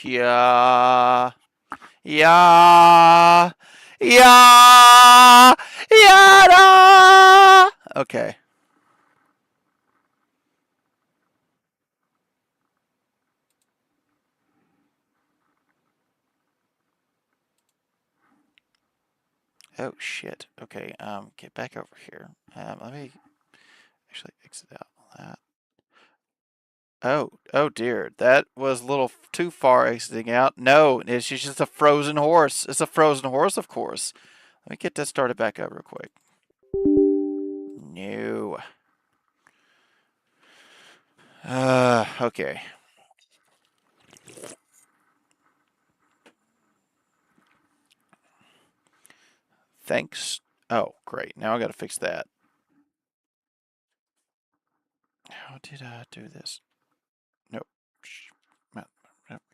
Yeah. Yeah. Yeah. Yada. Okay. Oh shit. Okay. Get back over here. Let me actually exit out that. Oh dear. That was a little too far exiting out. No, it's just a frozen horse. It's a frozen horse, of course. Let me get that started back up real quick. No. Okay. Thanks. Oh, great. Now I gotta fix that. How did I do this? Nope.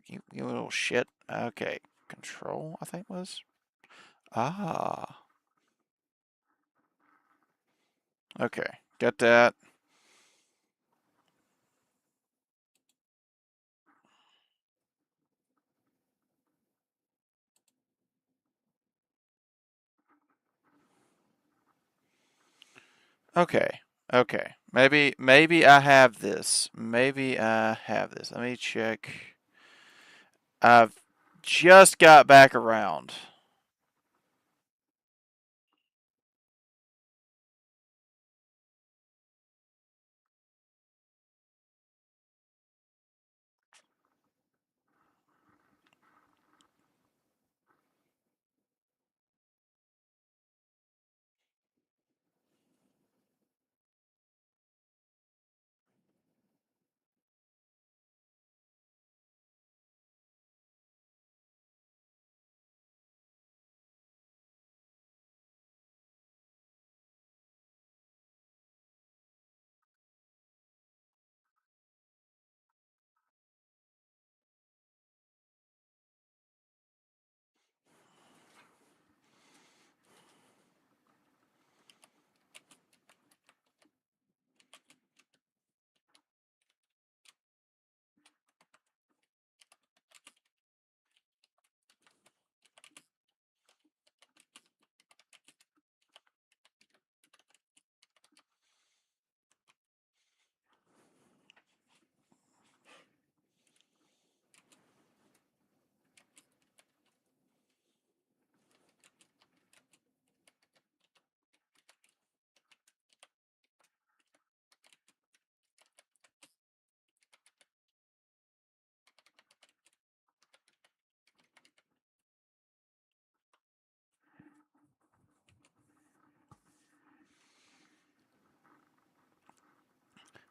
You little shit. Okay. Control, I think was. Ah. Okay. Got that. Okay. Okay. Maybe I have this. Maybe I have this. Let me check. I've just got back around.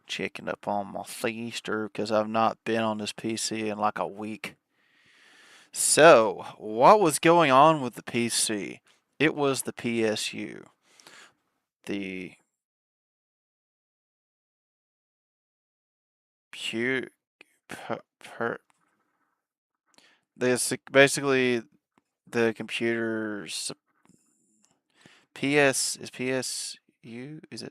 Checking up on my Feaster because I've not been on this PC in like a week. So, what was going on with the PC? It was the PSU. The pu per, this basically the computer's PS is PSU? Is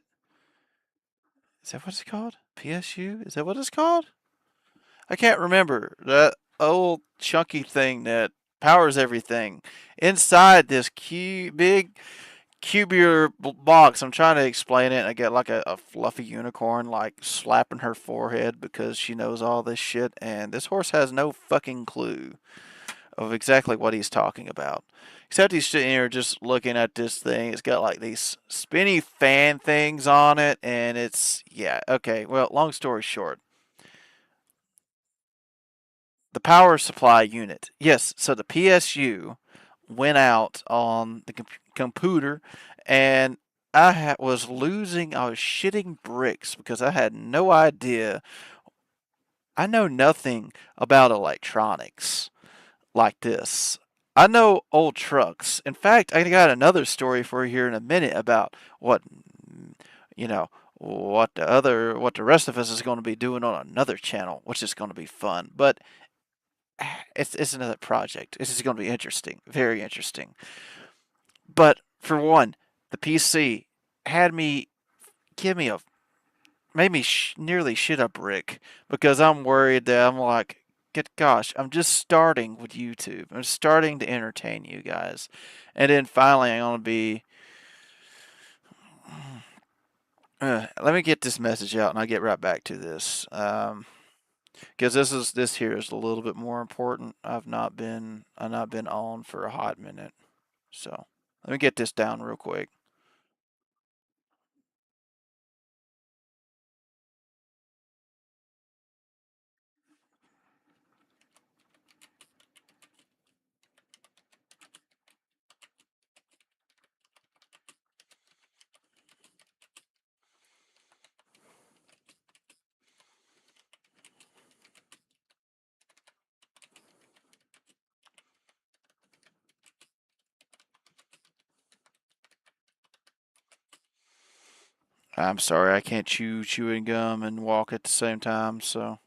that what it's called? PSU? Is that what it's called? I can't remember. That old chunky thing that powers everything. Inside this big cubular box. I'm trying to explain it, and I get like a fluffy unicorn like slapping her forehead because she knows all this shit, and this horse has no fucking clue of exactly what he's talking about. Except he's sitting here just looking at this thing. It's got like these spinny fan things on it, and it's, yeah, okay. Well, long story short, the power supply unit. Yes, so the PSU went out on the computer, and was losing, I was shitting bricks because I had no idea. I know nothing about electronics like this. I know old trucks. In fact, I got another story for you here in a minute about what, you know, what the rest of us is going to be doing on another channel, which is going to be fun. But it's another project. This is going to be interesting, very interesting. But for one, the PC had me give me a made me nearly shit a brick because I'm worried that I'm like Good gosh, I'm just starting with YouTube. I'm starting to entertain you guys. And then finally, I'm going to be. Let me get this message out and I'll get right back to this. Because this here is a little bit more important. I've not been on for a hot minute. So let me get this down real quick. I'm sorry, I can't chew chewing gum and walk at the same time, so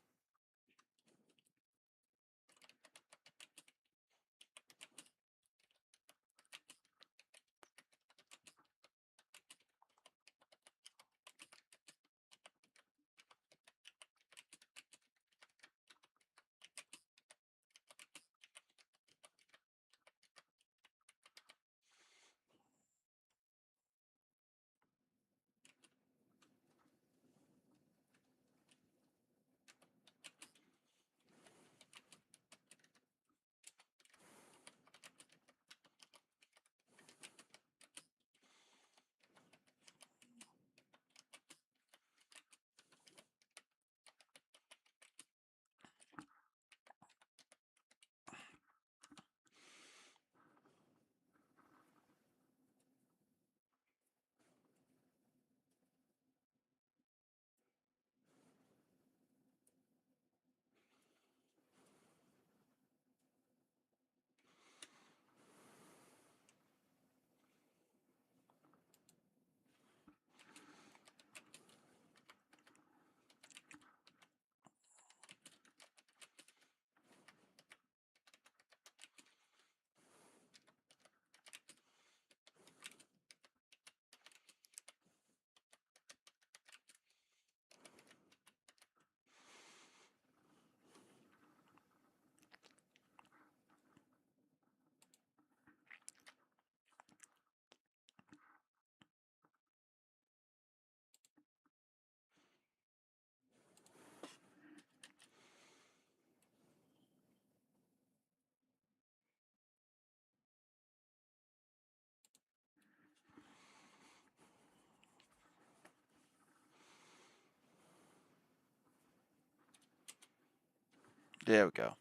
there we go.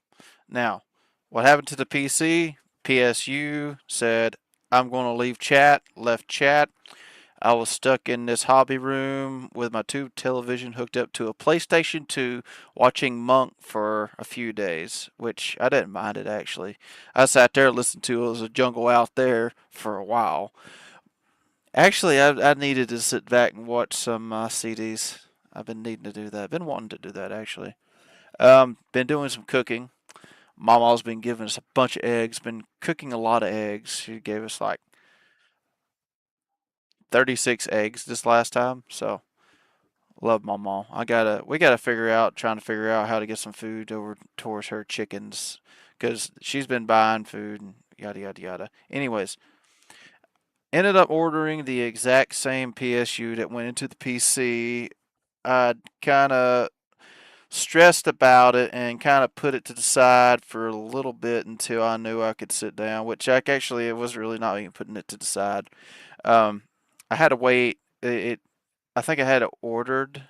Now, what happened to the PC? PSU said, I'm going to leave chat, left chat. I was stuck in this hobby room with my tube television hooked up to a PlayStation 2 watching Monk for a few days, which I didn't mind it actually. I sat there and listened to it as a jungle out there for a while. Actually, I needed to sit back and watch some CDs. I've been needing to do that. I've been wanting to do that actually. Been doing some cooking. Mama's been giving us a bunch of eggs. Been cooking a lot of eggs. She gave us like 36 eggs this last time. So love my mom. We gotta trying to figure out how to get some food over towards her chickens because she's been buying food and yada yada yada. Anyways, ended up ordering the exact same PSU that went into the PC. I kind of stressed about it and kind of put it to the side for a little bit until I knew I could sit down, which I actually it was really not even putting it to the side. Um, I had to wait. I think I had it ordered.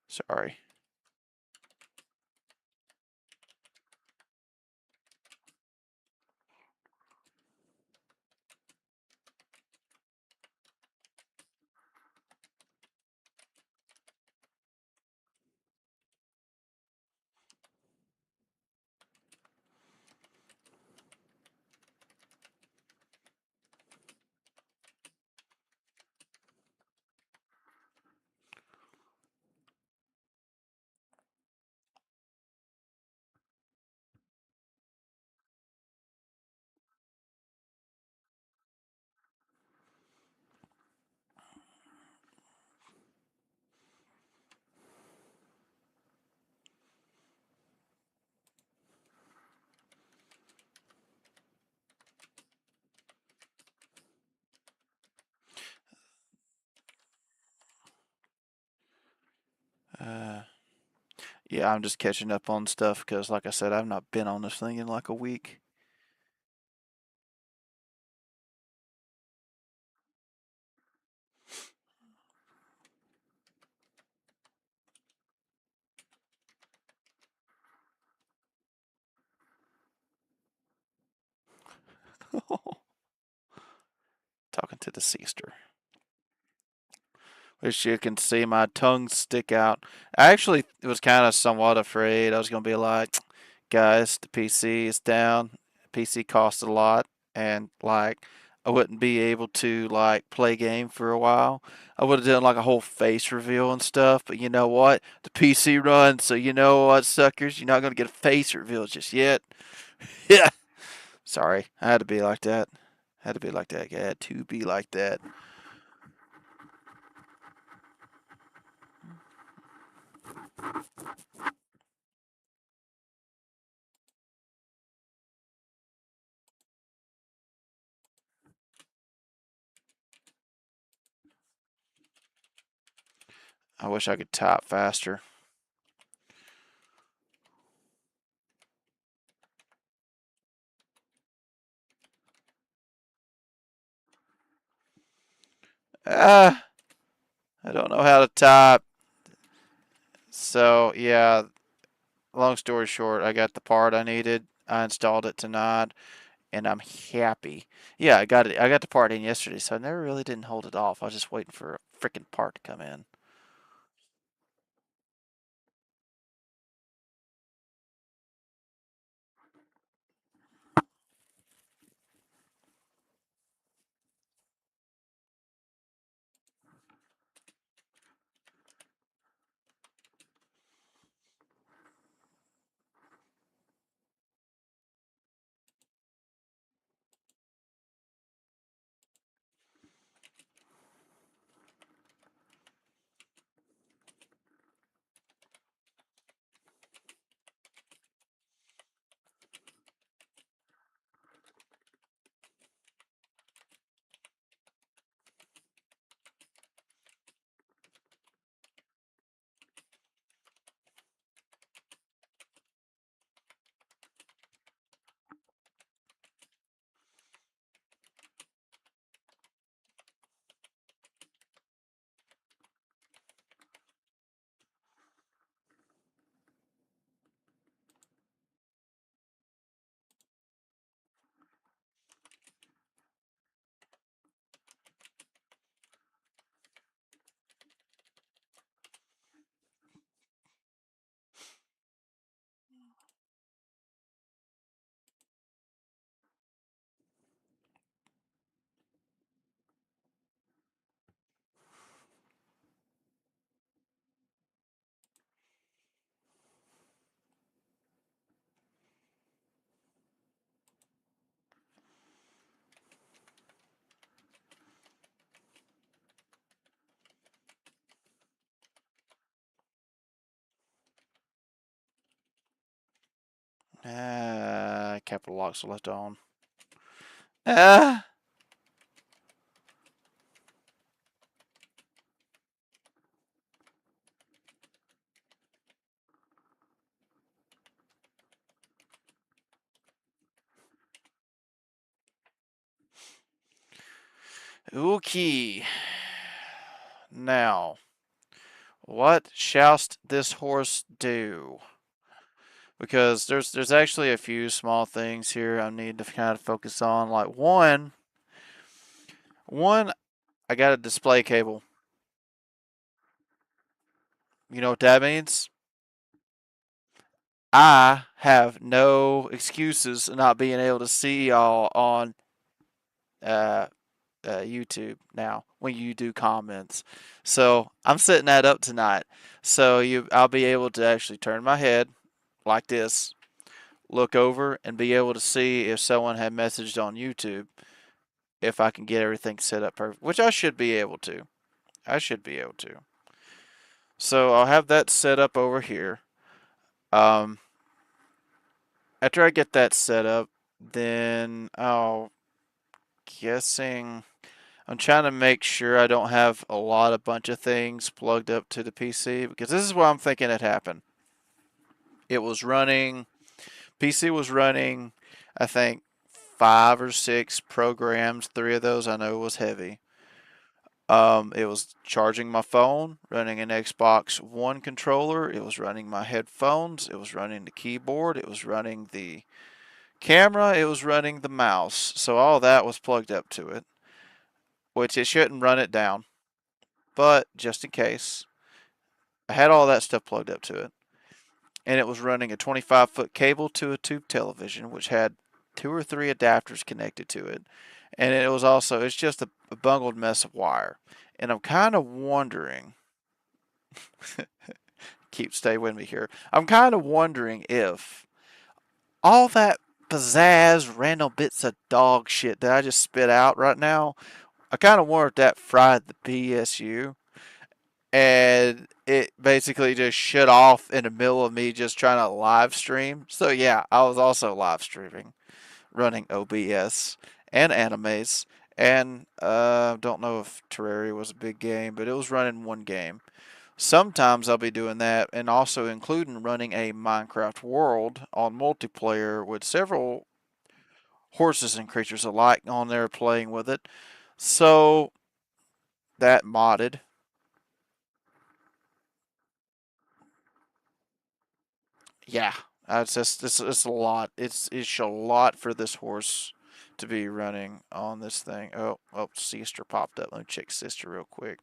Sorry. Yeah, I'm just catching up on stuff because, like I said, I've not been on this thing in like a week. Talking to the sister. Wish you can see my tongue stick out. I actually was kind of somewhat afraid. I was going to be like, guys, the PC is down. PC costs a lot, and like, I wouldn't be able to like play game for a while. I would have done like a whole face reveal and stuff, but you know what? The PC runs, so you know what, suckers? You're not going to get a face reveal just yet. Yeah. Sorry, I had to be like that. Had to be like that. I had to be like that. I wish I could type faster. Ah, I don't know how to type. So yeah, long story short, I got the part I needed. I installed it tonight, and I'm happy. Yeah, I got it. I got the part in yesterday, so I never really didn't hold it off. I was just waiting for a freaking part to come in. Capital locks left on. Ah, okay. Now, what shallst this horse do? Because there's actually a few small things here I need to kind of focus on. Like one, I got a display cable. You know what that means? I have no excuses not being able to see y'all on uh, YouTube now when you do comments. So I'm setting that up tonight. So I'll be able to actually turn my head like this, look over, and be able to see if someone had messaged on YouTube. If I can get everything set up perfect, which I should be able to. I should be able to. So I'll have that set up over here. Um, After I get that set up, then I'll guessing I'm trying to make sure I don't have a bunch of things plugged up to the PC because this is what I'm thinking had happened. It was running, PC was running, I think, 5 or 6 programs. 3 of those I know was heavy. It was charging my phone, running an Xbox One controller. It was running my headphones. It was running the keyboard. It was running the camera. It was running the mouse. So all that was plugged up to it, which it shouldn't run it down. But just in case, I had all that stuff plugged up to it. And it was running a 25-foot cable to a tube television, which had 2 or 3 adapters connected to it. And it was also, it's just a bungled mess of wire. And I'm kind of wondering, stay with me here. I'm kind of wondering if all that pizzazz, random bits of dog shit that I just spit out right now, I kind of wonder if that fried the PSU and it basically just shut off in the middle of me just trying to live stream. So yeah, I was also live streaming, running OBS and animes, and don't know if Terraria was a big game, but it was running one game. Sometimes I'll be doing that, and also including running a Minecraft world on multiplayer with several horses and creatures alike on there playing with it. So that modded. Yeah, it's a lot. It's a lot for this horse to be running on this thing. Oh, sister popped up. Let me check sister real quick.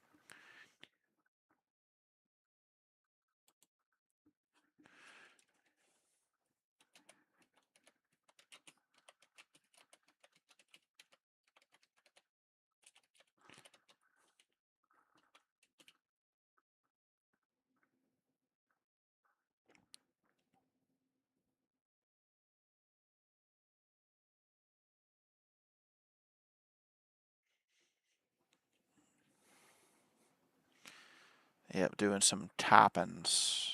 Yep, doing some toppings.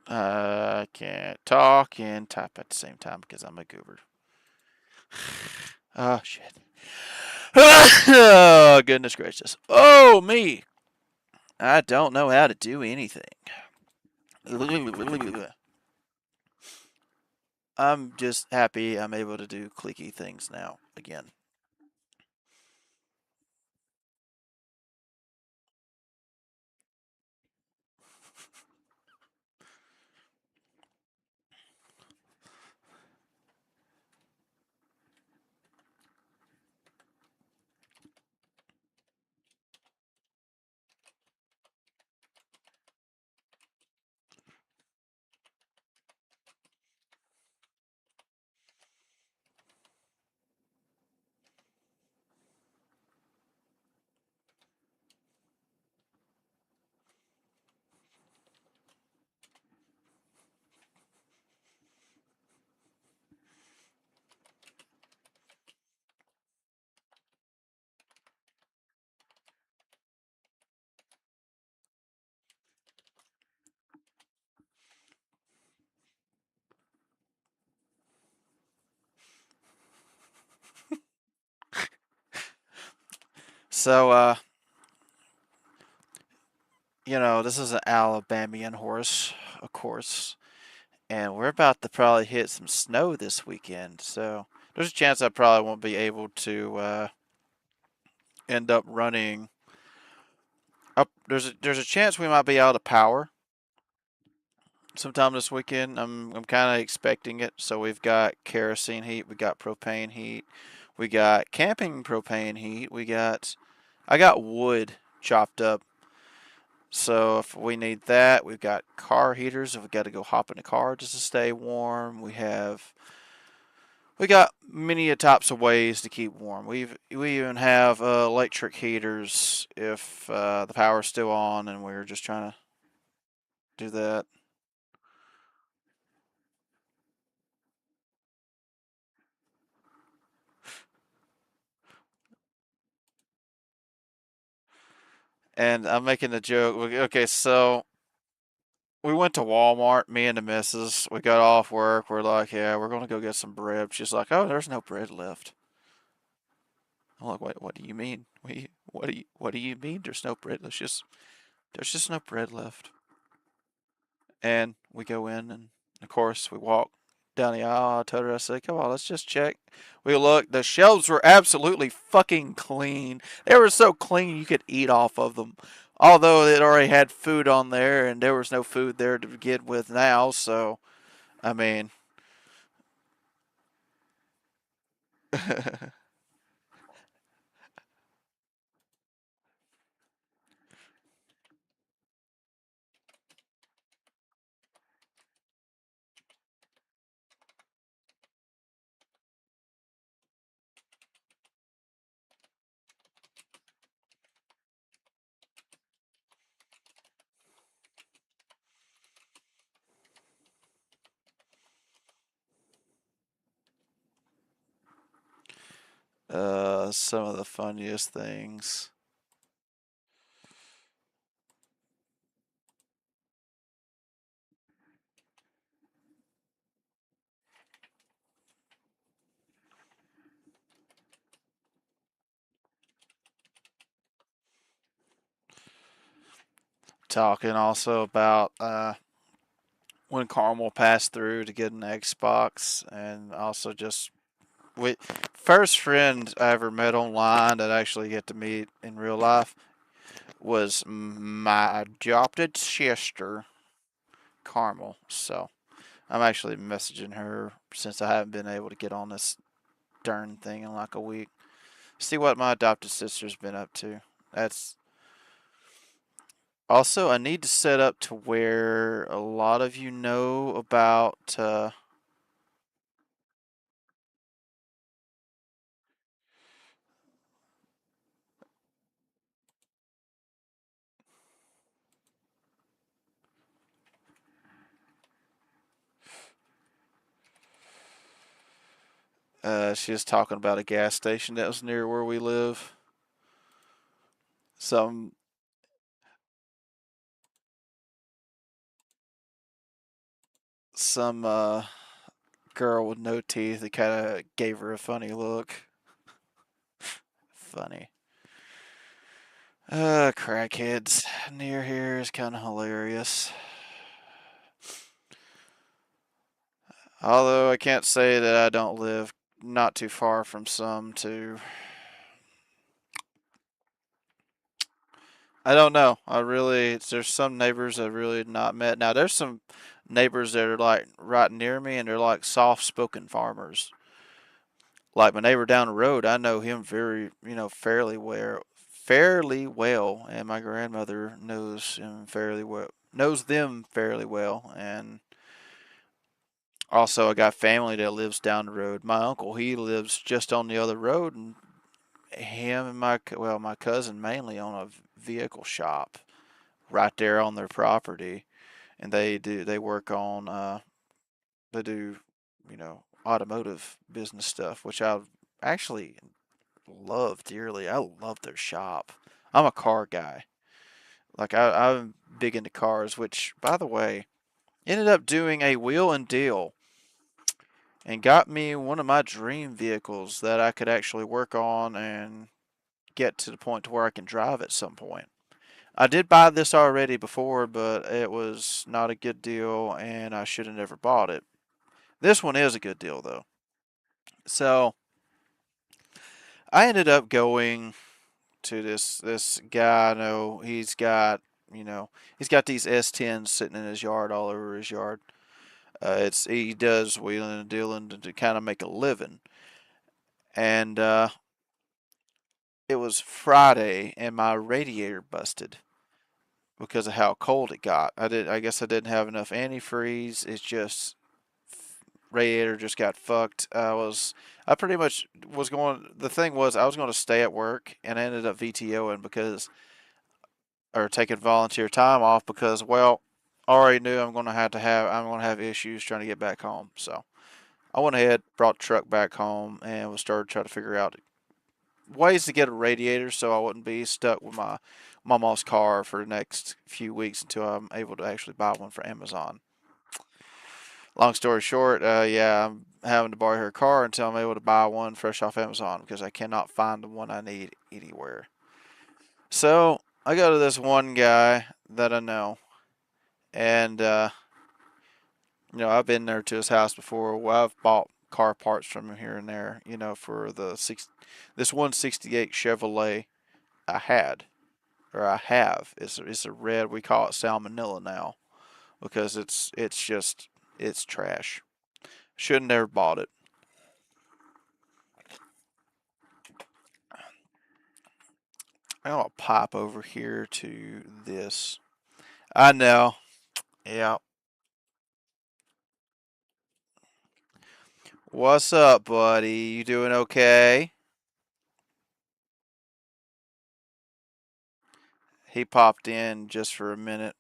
I can't talk and type at the same time because I'm a goober. Oh shit. Oh goodness gracious. Oh me. I don't know how to do anything. I'm just happy I'm able to do clicky things now again. So, this is an Alabamian horse, of course, and we're about to probably hit some snow this weekend. So, there's a chance I probably won't be able to end up running up. There's a chance we might be out of power sometime this weekend. I'm kind of expecting it. So we've got kerosene heat, we got propane heat, we got camping propane heat, I got wood chopped up. So if we need that, we've got car heaters. If we got to go hop in the car just to stay warm, we got many types of ways to keep warm. We even have electric heaters if the power's still on and we're just trying to do that. And I'm making a joke. Okay, so we went to Walmart, me and the missus. We got off work. We're like, yeah, we're gonna go get some bread. She's like, oh, there's no bread left. I'm like, what do you mean? What do you mean? There's no bread. There's just no bread left. And we go in, and of course we walk down the aisle. I told her, I said, come on, let's just check. We look. The shelves were absolutely fucking clean. They were so clean you could eat off of them. Although it already had food on there, and there was no food there to begin with now. So I mean, some of the funniest things. Talking also about when Carmel passed through to get an Xbox, and also just we first friend I ever met online that I actually get to meet in real life was my adopted sister, Carmel. So I'm actually messaging her since I haven't been able to get on this darn thing in like a week. See what my adopted sister's been up to. That's also, I need to set up to where a lot of you know about. She was talking about a gas station that was near where we live. Some some girl with no teeth that kind of gave her a funny look. Funny. Crackheads near here is kind of hilarious. Although I can't say that I don't live not too far from some too. I don't know. There's some neighbors I've really not met. Now, there's some neighbors that are like right near me and they're like soft spoken farmers. Like my neighbor down the road, I know him very, fairly well, and my grandmother knows them fairly well. And also, I got family that lives down the road. My uncle, he lives just on the other road, and him and my cousin mainly own a vehicle shop right there on their property, and they work on they do automotive business stuff, which I actually love dearly. I love their shop. I'm a car guy. Like I'm big into cars, which by the way ended up doing a wheel and deal and got me one of my dream vehicles that I could actually work on and get to the point to where I can drive at some point. I did buy this already before, but it was not a good deal and I should have never bought it. This one is a good deal though. So I ended up going to this guy. I know he's got you know, he's got these S10s sitting in his yard all over his yard. He does wheeling and dealing to kind of make a living, and it was Friday, and my radiator busted because of how cold it got. I guess I didn't have enough antifreeze. It's just radiator just got fucked. I pretty much was going. The thing was, I was going to stay at work, and I ended up VTOing because, or taking volunteer time off because, well, I already knew I'm going to have issues trying to get back home. So I went ahead, brought the truck back home, and was started trying to figure out ways to get a radiator so I wouldn't be stuck with my mama's car for the next few weeks until I'm able to actually buy one for Amazon. Long story short, yeah, I'm having to borrow her car until I'm able to buy one fresh off Amazon because I cannot find the one I need anywhere. So I go to this one guy that I know, and I've been there to his house before. Well, I've bought car parts from him here and there. For this 168 Chevrolet I had or I have. It's a red. We call it Salmonella now because it's trash. Should have never bought it. I'm gonna pop over here to this. I know. Yeah. What's up, buddy? You doing okay? He popped in just for a minute.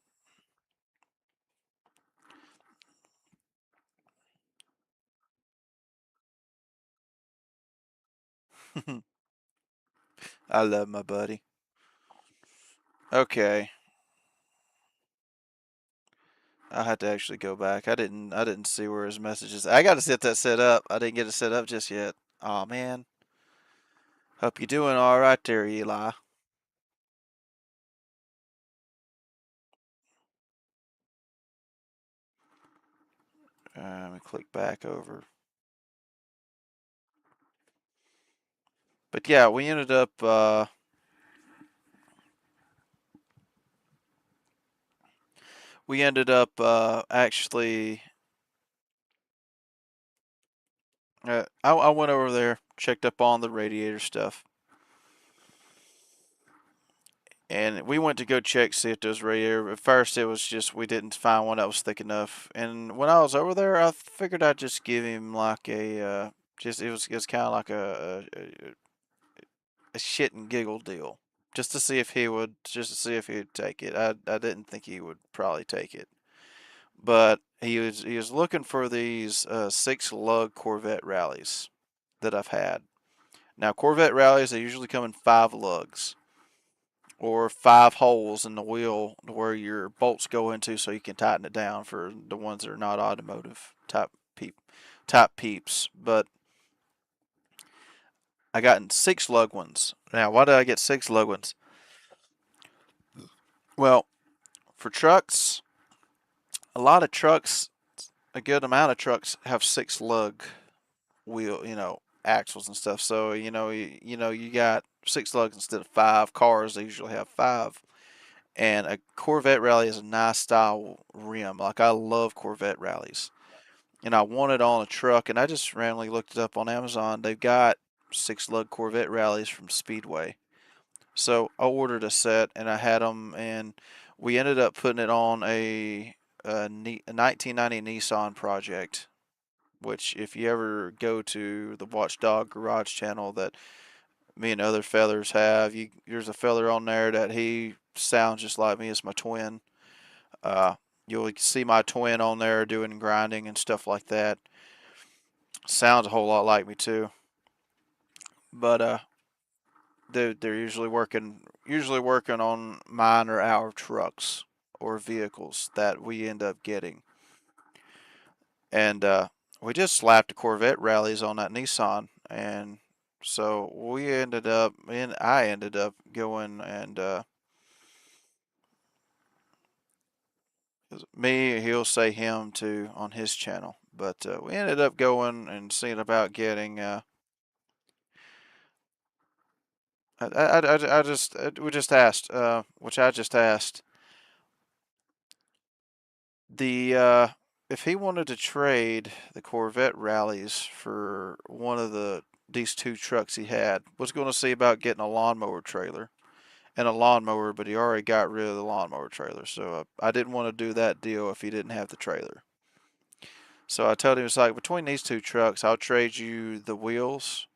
I love my buddy. Okay. I had to actually go back. I didn't see where his messages. I got to set that set up. I didn't get it set up just yet. Oh man. Hope you're doing all right there, Eli. Let me click back over. But yeah, we ended up actually. I went over there, checked up on the radiator stuff, and we went to go check see if there's radiator. At first, it was just we didn't find one that was thick enough. And when I was over there, I figured I'd just give him like just it was kind of like a shit and giggle deal, just to see if he'd take it. I didn't think he would probably take it, but he was looking for these 6 lug Corvette rallies that I've had. Now Corvette rallies they usually come in 5 lugs or 5 holes in the wheel where your bolts go into, so you can tighten it down for the ones that are not automotive type peeps. But I got 6 lug ones. Now why did I get 6 lug ones? Well, for trucks, a lot of trucks, a good amount of trucks have 6 lug wheel, axles and stuff. So you got 6 lugs instead of 5. Cars they usually have 5. And a Corvette rally is a nice style rim. Like I love Corvette rallies, and I want it on a truck. And I just randomly looked it up on Amazon. They've got 6 lug Corvette rallies from Speedway. So I ordered a set, and I had them, and we ended up putting it on a 1990 Nissan project. Which, if you ever go to the Watchdog Garage channel that me and other fellers have, there's a feller on there that he sounds just like me. It's my twin. Uh, you'll see my twin on there doing grinding and stuff like that. Sounds a whole lot like me too. But they're usually working on mine or our trucks or vehicles that we end up getting. And we just slapped the Corvette rallies on that Nissan, and so I ended up going and he'll say him too on his channel, but we ended up going and seeing about getting. We just asked, which I just asked. The if he wanted to trade the Corvette rallies for one of these two trucks he had, was going to see about getting a lawnmower trailer and a lawnmower, but he already got rid of the lawnmower trailer. So I didn't want to do that deal if he didn't have the trailer. So I told him, it's like, between these two trucks, I'll trade you the wheels,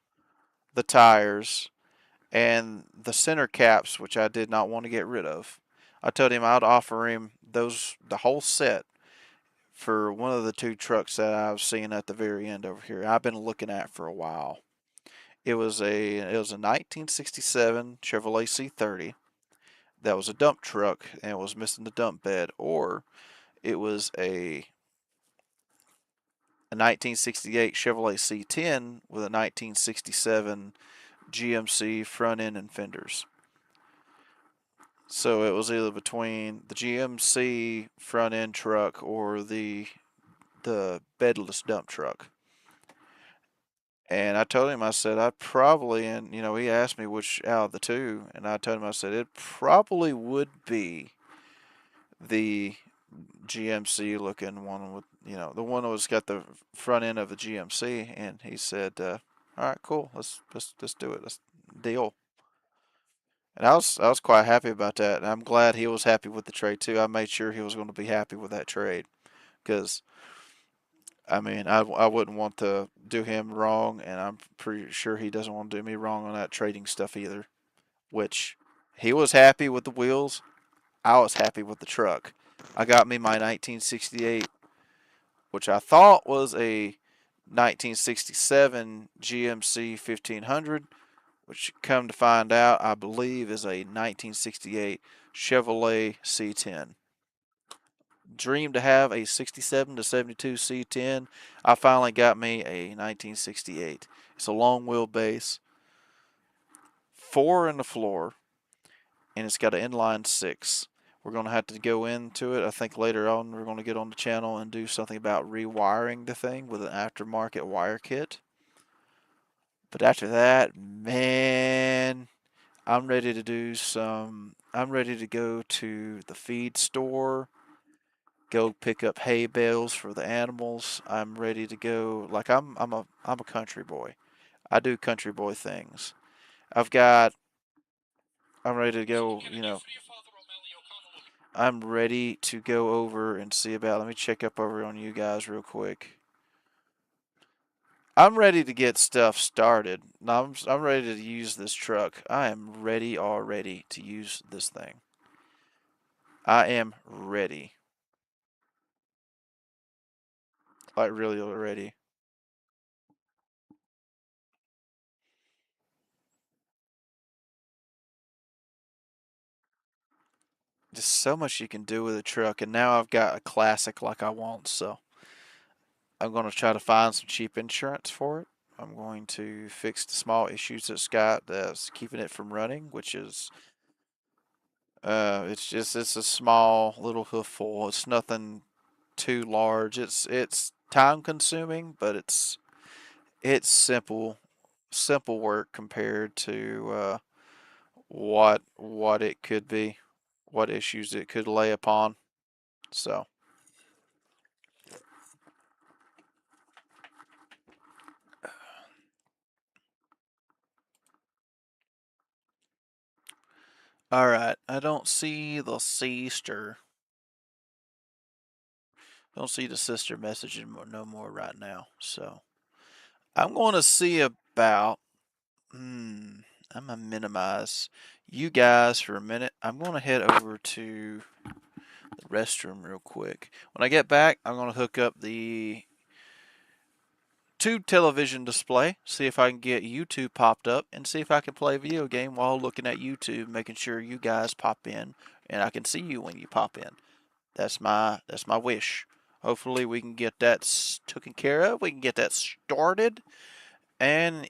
the tires, and the center caps, which I did not want to get rid of. I told him I'd offer him the whole set for one of the two trucks that I've seen at the very end over here. I've been looking at for a while. It was a 1967 Chevrolet C30 that was a dump truck and it was missing the dump bed, or it was a 1968 Chevrolet C10 with a 1967 GMC front end and fenders. So it was either between the GMC front end truck or the bedless dump truck. And I told him, I said, I'd probably, and he asked me which out of the two, and I told him, I said, it probably would be the GMC looking one with, the one that was got the front end of the GMC. And he said, all right, cool, let's do it, let's deal. And I was quite happy about that. And I'm glad he was happy with the trade too. I made sure he was going to be happy with that trade because I mean, I wouldn't want to do him wrong, and I'm pretty sure he doesn't want to do me wrong on that trading stuff either. Which he was happy with the wheels, I was happy with the truck. I got me my 1968, which I thought was a 1967 GMC 1500, which come to find out, I believe is a 1968 Chevrolet C10. Dream to have a 67 to 72 C10. I finally got me a 1968. It's a long wheelbase, four in the floor, and it's got an inline six. We're going to have to go into it. I think later on we're going to get on the channel and do something about rewiring the thing with an aftermarket wire kit. But after that, man, I'm ready to do some. I'm ready to go to the feed store, go pick up hay bales for the animals. I'm ready to go. Like I'm a country boy. I do country boy things. I've got. I'm ready to go. I'm ready to go over and see about. Let me check up over on you guys real quick. I'm ready to get stuff started. I'm ready to use this truck. I am ready already to use this thing. I am ready. Like really ready. Just so much you can do with a truck, and now I've got a classic like I want. So I'm going to try to find some cheap insurance for it. I'm going to fix the small issues it's got that's keeping it from running, which is it's a small little hoofful. It's nothing too large. It's time consuming, but it's simple work compared to what it could be, what issues it could lay upon. So, all right. I don't see the sister. Don't see the sister messaging no more right now. So I'm going to see about. I'm gonna minimize you guys for a minute. I'm going to head over to the restroom real quick. When I get back, I'm going to hook up the tube television display, see if I can get YouTube popped up, and see if I can play a video game while looking at YouTube, making sure you guys pop in and I can see you when you pop in. That's my wish. Hopefully we can get that taken care of. We can get that started and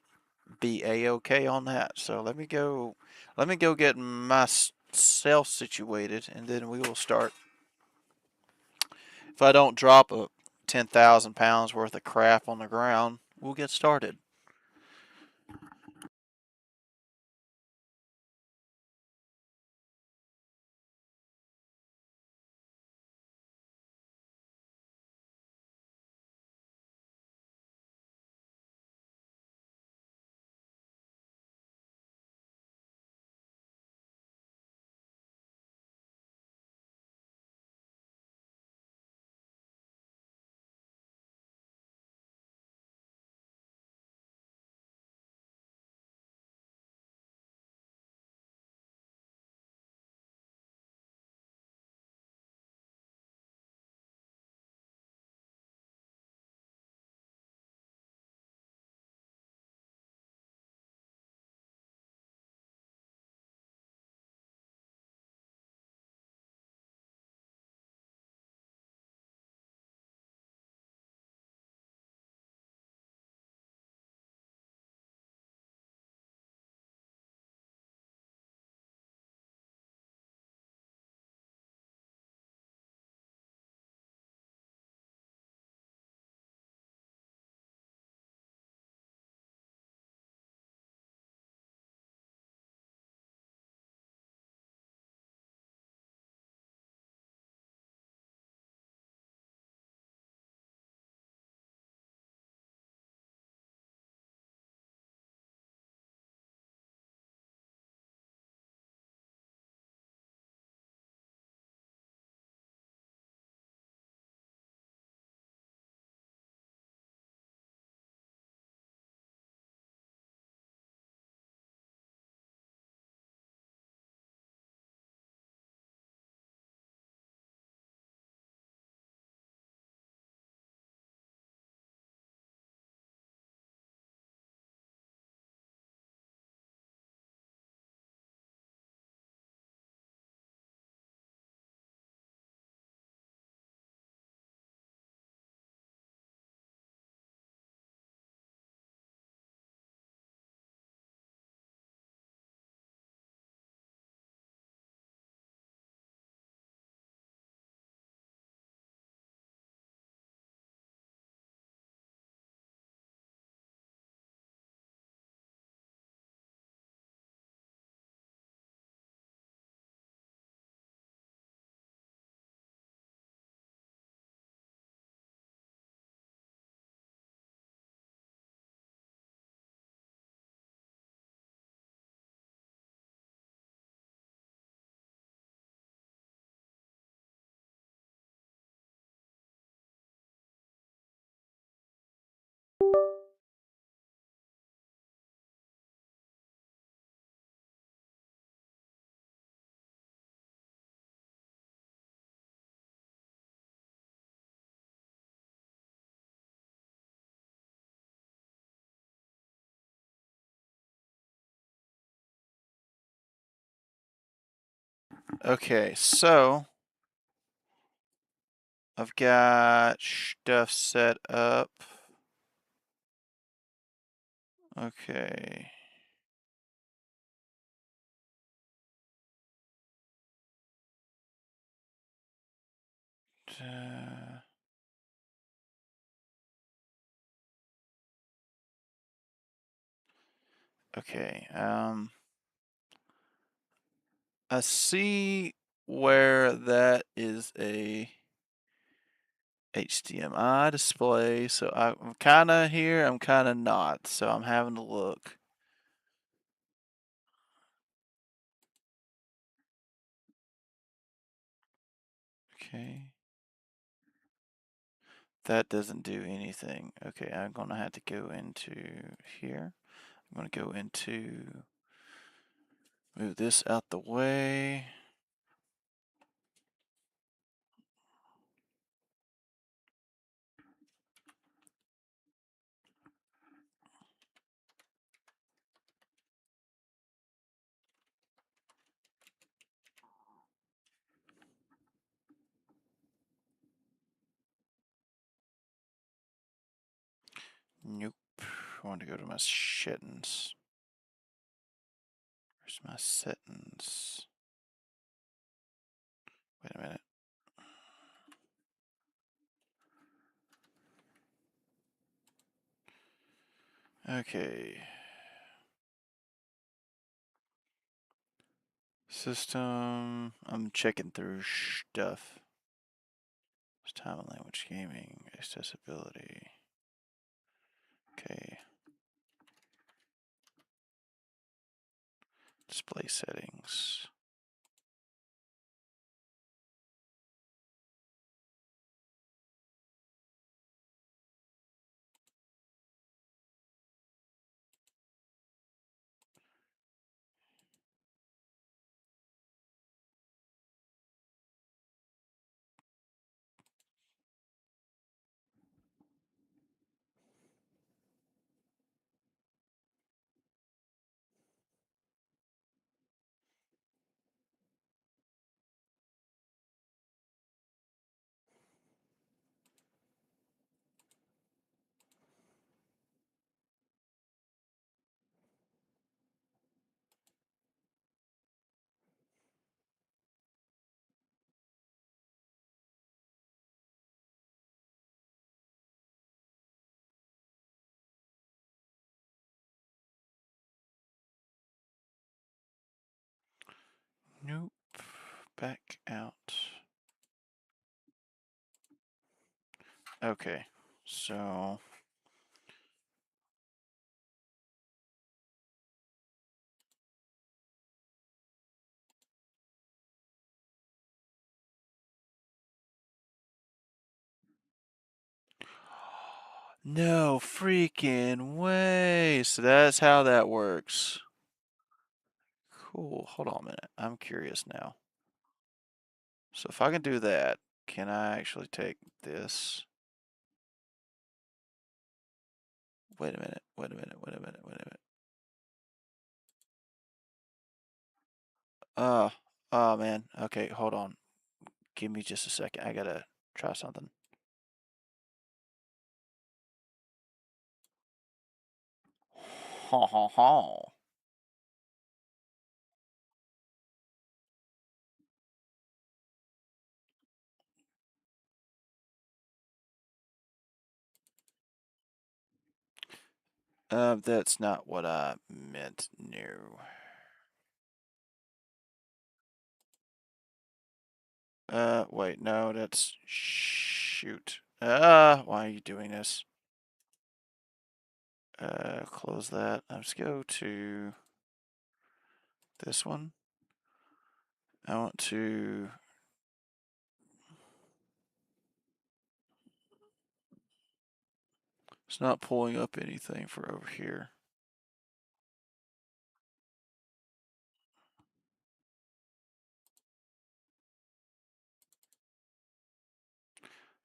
be a-okay on that. So let me go get myself situated, and then we will start. If I don't drop a 10,000 pounds worth of crap on the ground, we'll get started. Okay, so I've got stuff set up. Okay. Okay. I see where that is a HDMI display, so I'm kind of here, I'm kind of not, so I'm having to look. Okay. That doesn't do anything. Okay, I'm gonna have to go into here. I'm gonna go into, move this out the way. Nope. I want to go to my settings. Where's my settings? Wait a minute. Okay. System. I'm checking through stuff. Time and language gaming. Accessibility. Okay. Display settings. Nope. Back out. Okay. So. No freaking way. So that's how that works. Cool. Hold on a minute. I'm curious now. So if I can do that, can I actually take this? Wait a minute. Wait a minute. Wait a minute. Wait a minute. Oh, oh man. Okay, hold on. Give me just a second. I gotta try something. Ha ha ha. That's not what I meant. No. Wait, no, that's shoot. Why are you doing this? Close that. Let's go to this one. I want to. It's not pulling up anything for over here.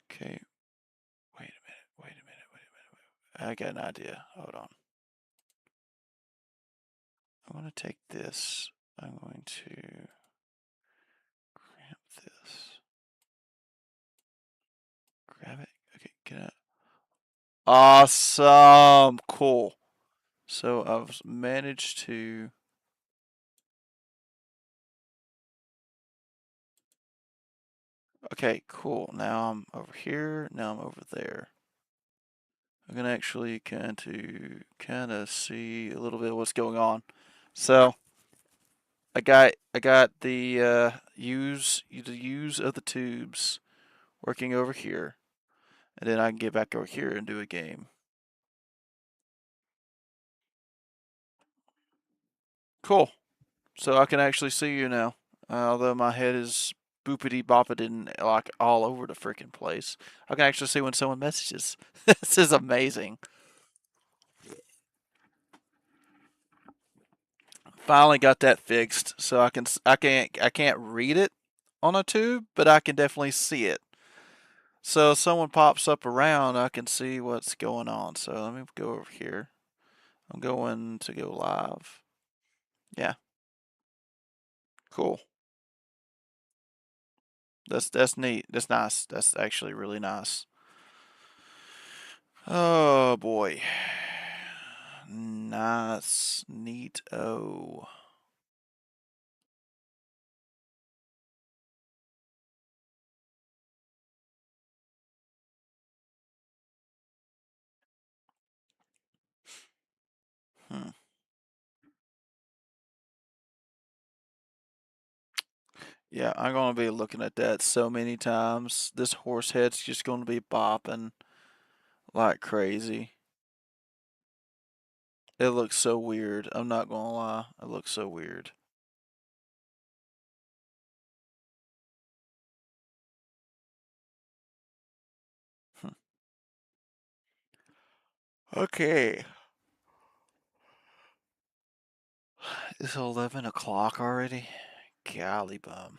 Okay, wait a minute. Wait a minute. Wait a minute. I got an idea. Hold on. I want to take this. I'm going to Get it. Awesome. Cool. So I've managed to. Okay, cool. Now I'm over here. Now I'm over there. I can actually kind of see a little bit of what's going on. So I got the use of the tubes working over here, and then I can get back over here and do a game. Cool. So I can actually see you now, although my head is boopity boppity like all over the freaking place. I can actually see when someone messages. This is amazing. Finally got that fixed, so I can't read it on a tube, but I can definitely see it. So if someone pops up around, I can see what's going on. So let me go over here. I'm going to go live. Yeah, cool. That's neat. That's nice. That's actually really nice. Oh boy. Nice. Neat. Oh. Hmm. Yeah, I'm gonna be looking at that so many times. This horse head's just gonna be bopping like crazy. It looks so weird. I'm not gonna lie. It looks so weird. Hmm. Okay. It's 11 o'clock already? Golly bum.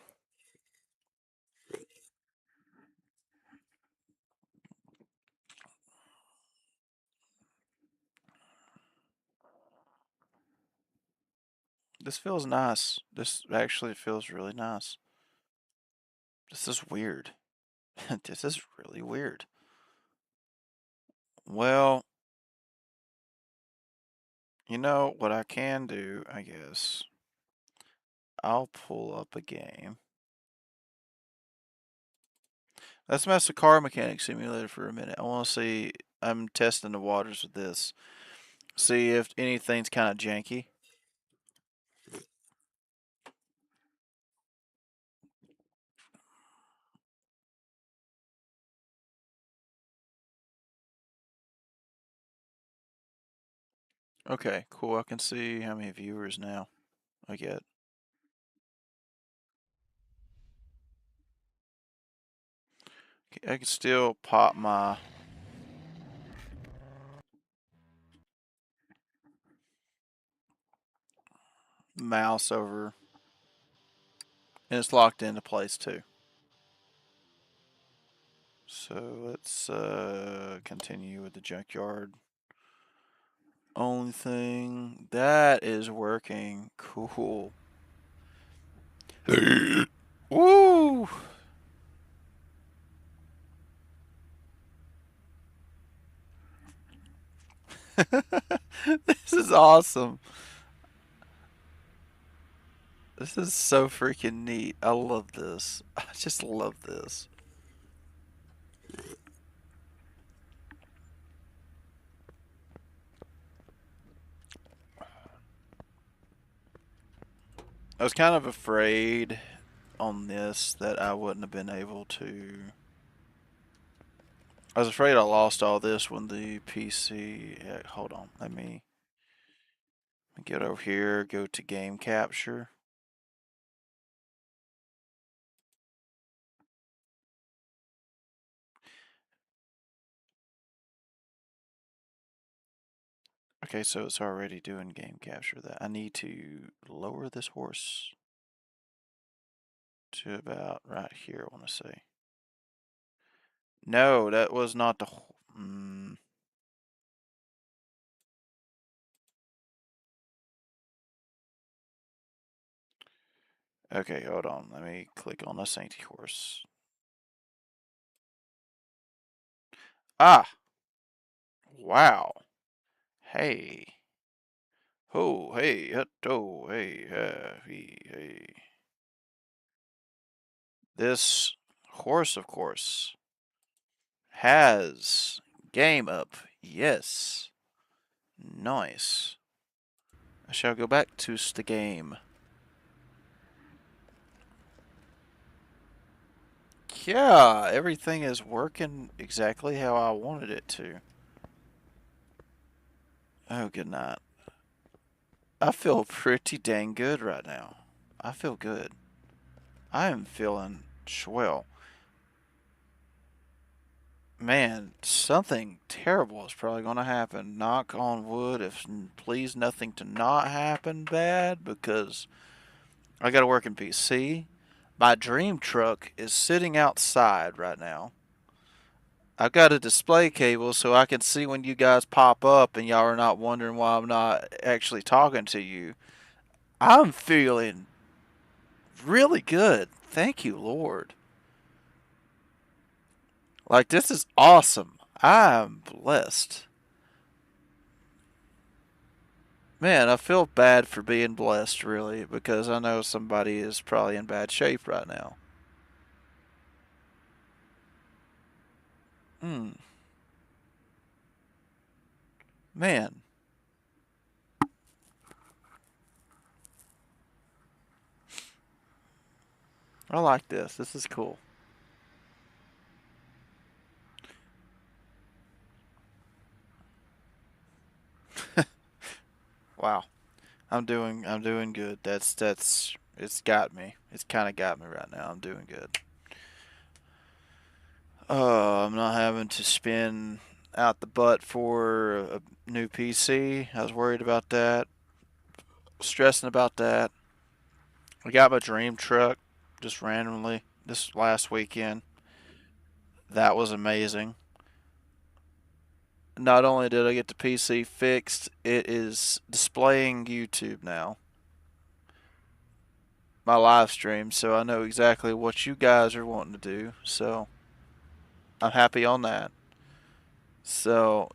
This feels nice. This actually feels really nice. This is weird. This is really weird. Well, you know what I can do, I guess. I'll pull up a game. Let's mess with Car Mechanic Simulator for a minute. I want to see. I'm testing the waters with this. See if anything's kind of janky. Okay, cool. I can see how many viewers now I get. I can still pop my mouse over, and it's locked into place too. So let's continue with the junkyard. Only thing that is working. Cool. Woo! This is awesome. This is so freaking neat. I love this. I just love this. I was kind of afraid on this that I wouldn't have been able to. I was afraid I lost all this when the PC. Hold on, let me get over here. Go to game capture. Okay, so it's already doing game capture. That I need to lower this horse to about right here. I want to say. No, that was not the. Okay, hold on. Let me click on the Sainty horse. Ah, wow. Hey. Ho, hey, hutto, hey, hey. This horse, of course, has game up. Yes. Nice. I shall go back to the game. Yeah, everything is working exactly how I wanted it to. Oh, good night. I feel pretty dang good right now. I feel good. I am feeling swell. Man, something terrible is probably going to happen. Knock on wood, if please nothing to not happen bad, because I got to work in PC. My dream truck is sitting outside right now. I've got a display cable so I can see when you guys pop up and y'all are not wondering why I'm not actually talking to you. I'm feeling really good. Thank you, Lord. Like, this is awesome. I'm blessed. Man, I feel bad for being blessed, really, because I know somebody is probably in bad shape right now. Hmm. Man, I like this. This is cool. Wow. I'm doing good. That's it's got me. It's kind of got me right now. I'm doing good. I'm not having to spin out the butt for a new PC. I was worried about that, stressing about that. I got my dream truck just randomly this last weekend. That was amazing. Not only did I get the PC fixed, it is displaying YouTube now, my live stream, so I know exactly what you guys are wanting to do. So I'm happy on that. So,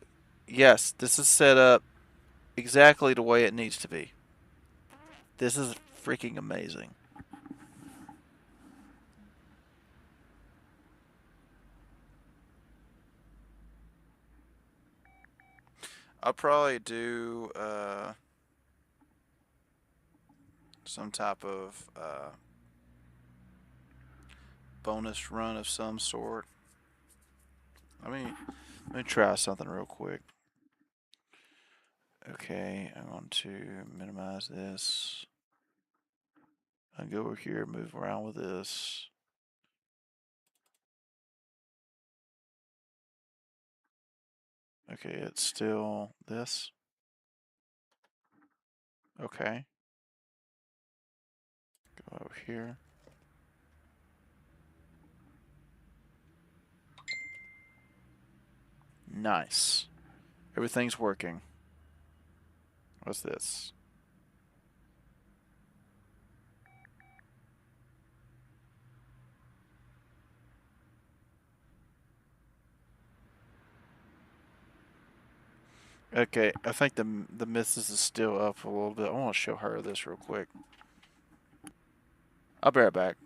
yes, this is set up exactly the way it needs to be. This is freaking amazing. I'll probably do some type of bonus run of some sort. Let me try something real quick. Okay, I want to minimize this. I go over here, move around with this. Okay, it's still this. Okay, go over here. Nice. Everything's working. What's this? Okay, I think the missus is still up a little bit. I want to show her this real quick. I'll be right back.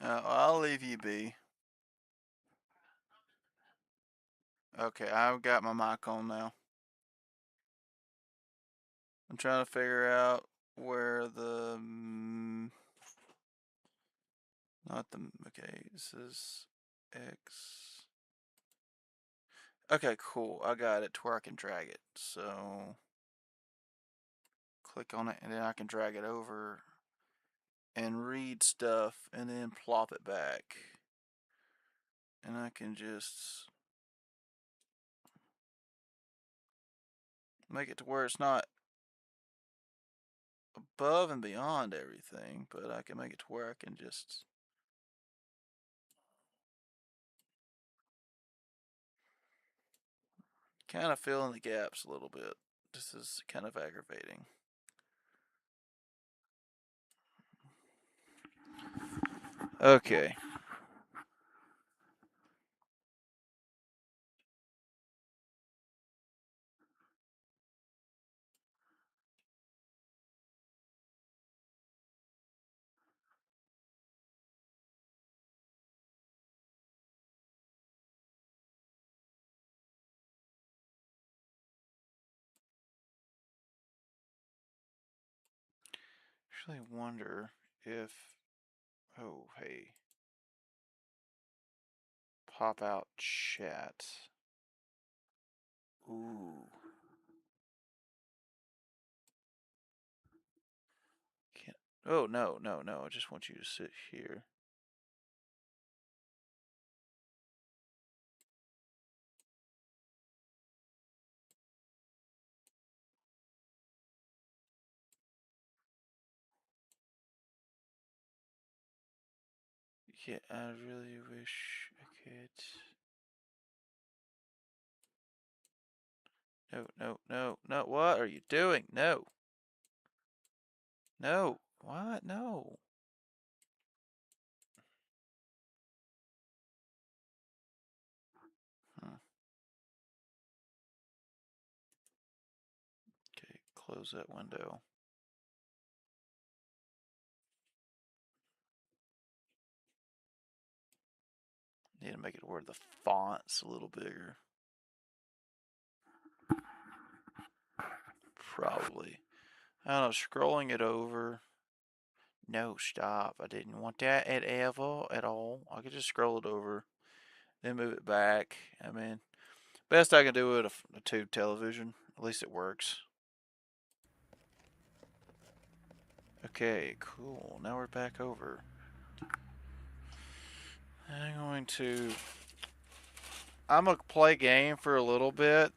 I'll leave you be. Okay, I've got my mic on now. I'm trying to figure out where the not the okay. This is X. Okay, cool. I got it to where I can drag it. So click on it, and then I can drag it over and read stuff, and then plop it back. And I can just make it to where it's not above and beyond everything, but I can make it to where I can just kind of fill in the gaps a little bit. This is kind of aggravating. Okay. Actually wonder if oh hey, pop out chat. Ooh. Can't. Oh no, no, no. I just want you to sit here. Yeah, I really wish I could. No, no, no, no. What are you doing? No. No. What? No. Hmm. Okay, close that window. Need to make it where the font's a little bigger. Probably. I don't know, scrolling it over. No, stop. I didn't want that at all. I could just scroll it over, then move it back. I mean, best I can do with a tube television. At least it works. Okay, cool. Now we're back over. I'm gonna play game for a little bit.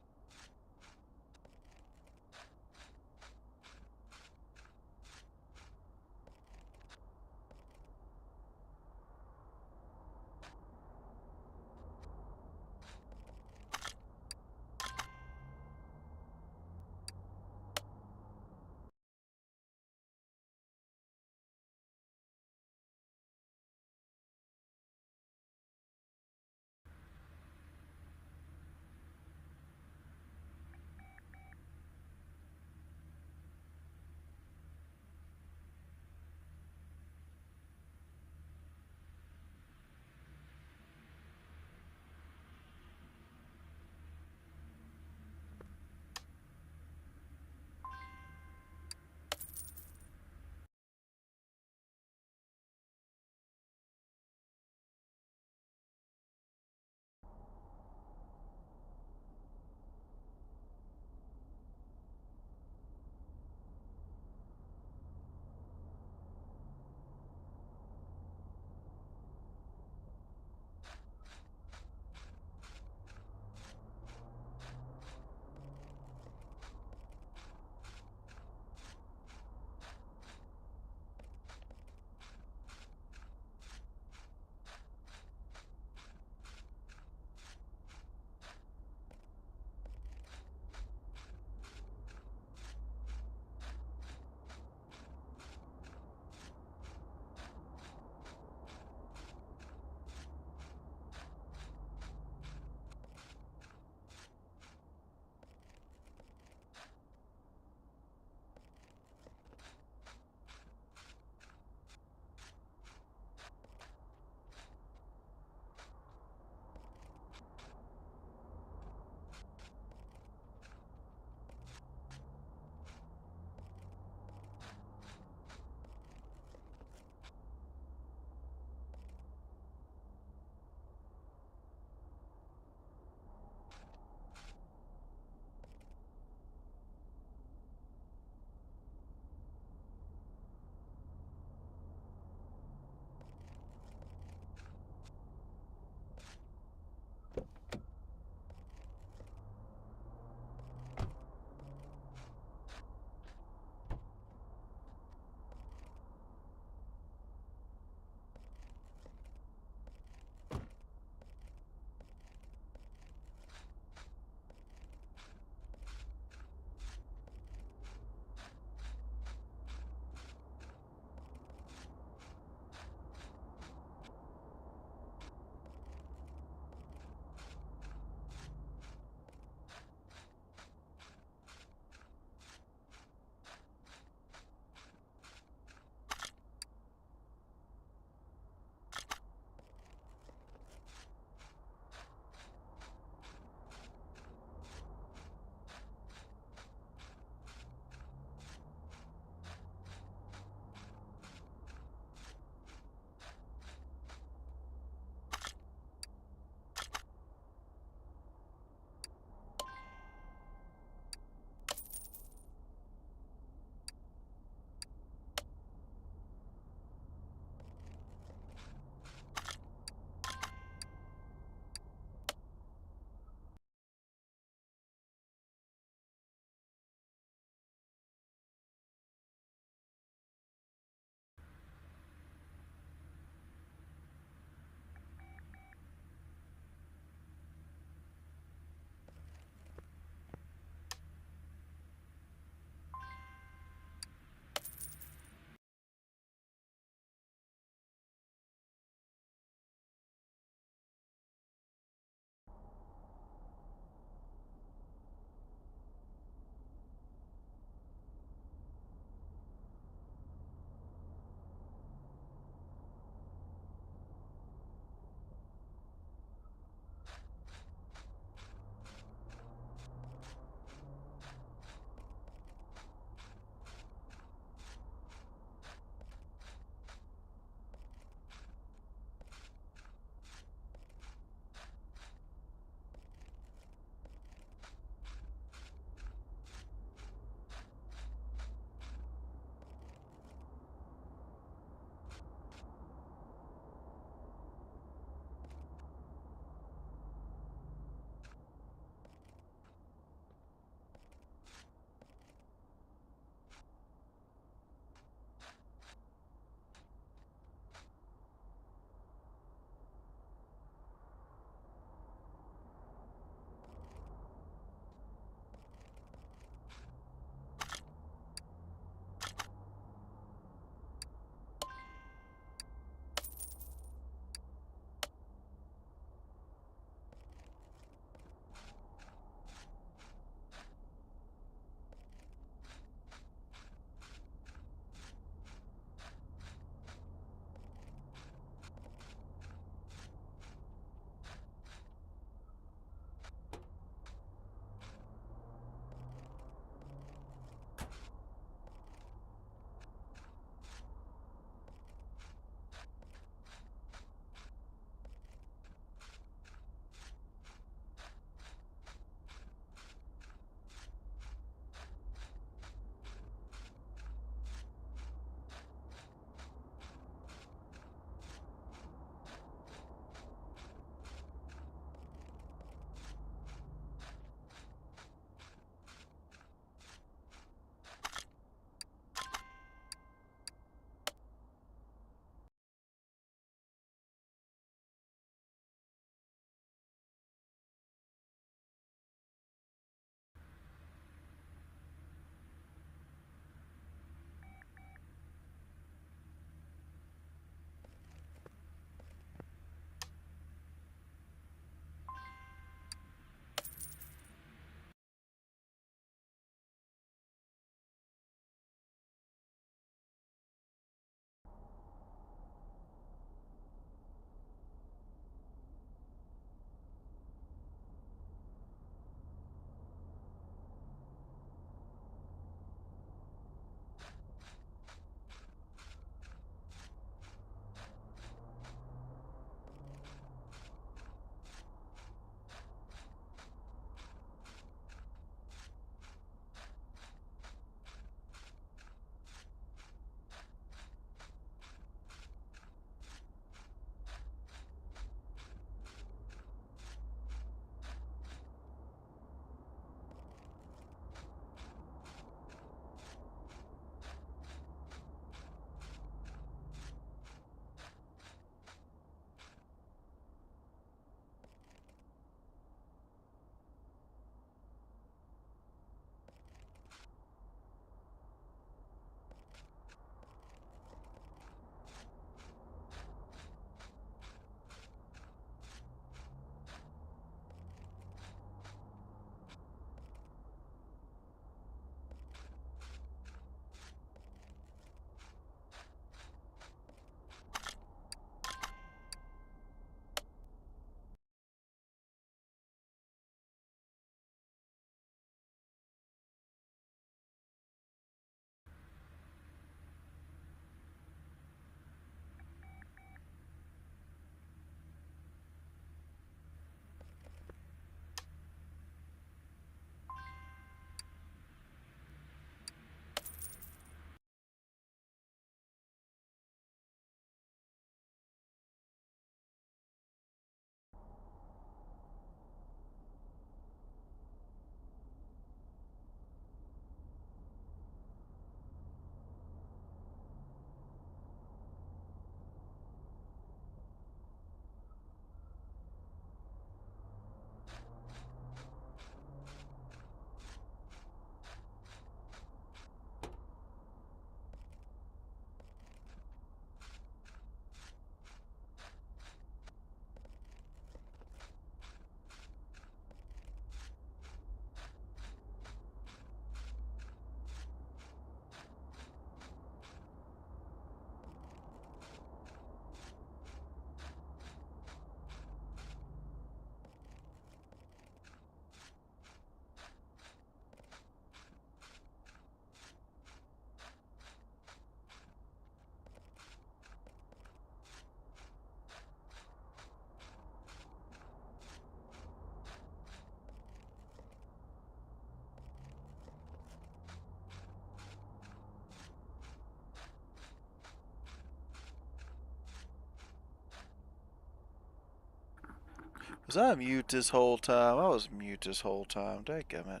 Was I mute this whole time? I was mute this whole time. Dadgummit.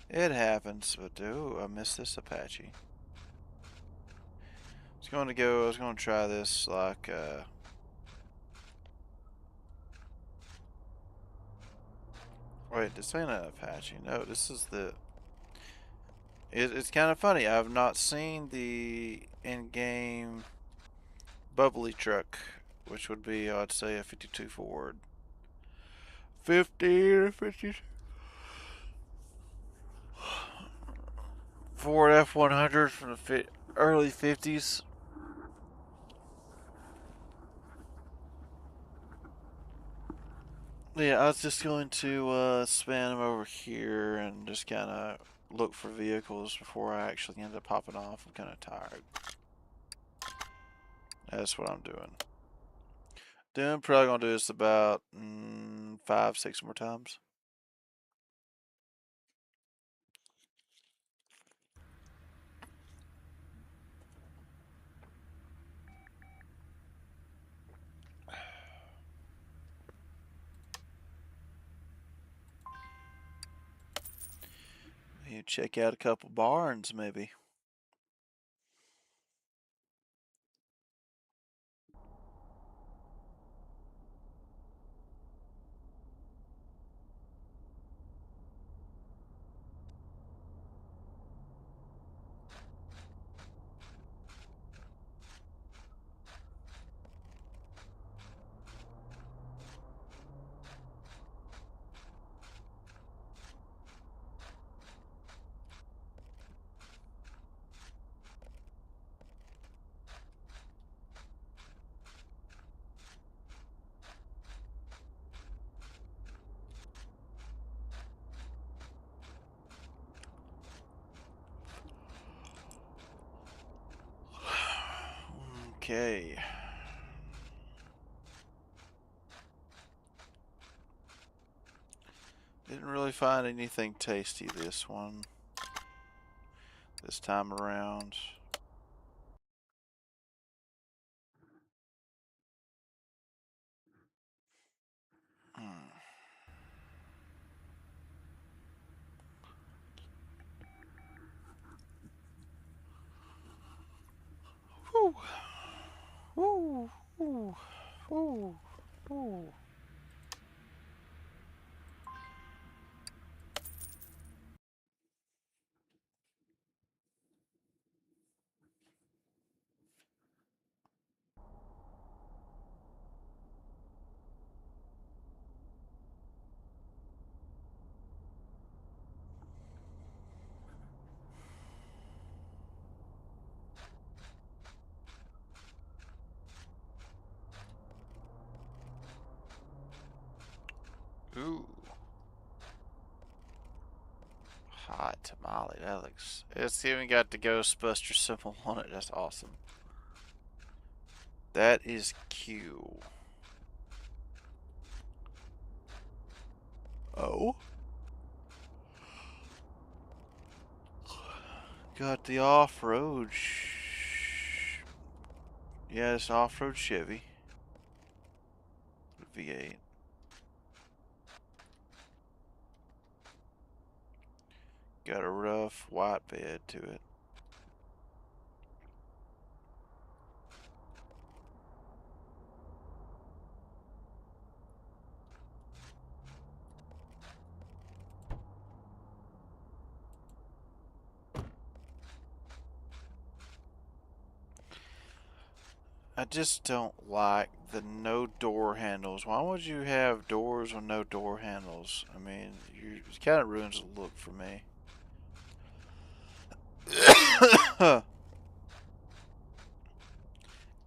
It happens, but I missed this Apache. I was gonna try this like, wait, this ain't an Apache. No, this is it's kind of funny. I've not seen the in-game bubbly truck, which would be, I'd say, a 52 Ford. 50 or 52. Ford F100 from the early 50s. Yeah, I was just going to span them over here and just kind of look for vehicles before I actually end up popping off. I'm kind of tired. That's what I'm doing. Then I'm probably going to do this about 5, 6 more times. You check out a couple barns, maybe. Okay. Didn't really find anything tasty this time around. Hmm. Whew. Woo. Woo. Woo. Woo. Ooh. Hot tamale. That looks. It's even got the Ghostbuster symbol on it. That's awesome. That is cute. Oh. Got the off-road. Yeah, it's off-road Chevy. V8. Got a rough white bed to it. I just don't like the no door handles. Why would you have doors with no door handles? I mean, it kind of ruins the look for me.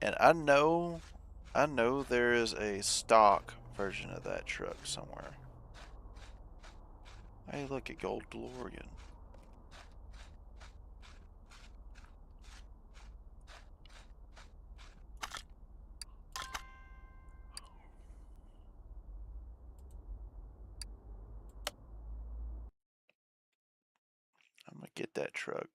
And I know there is a stock version of that truck somewhere. Hey, look at Gold DeLorean. I'm gonna get that truck.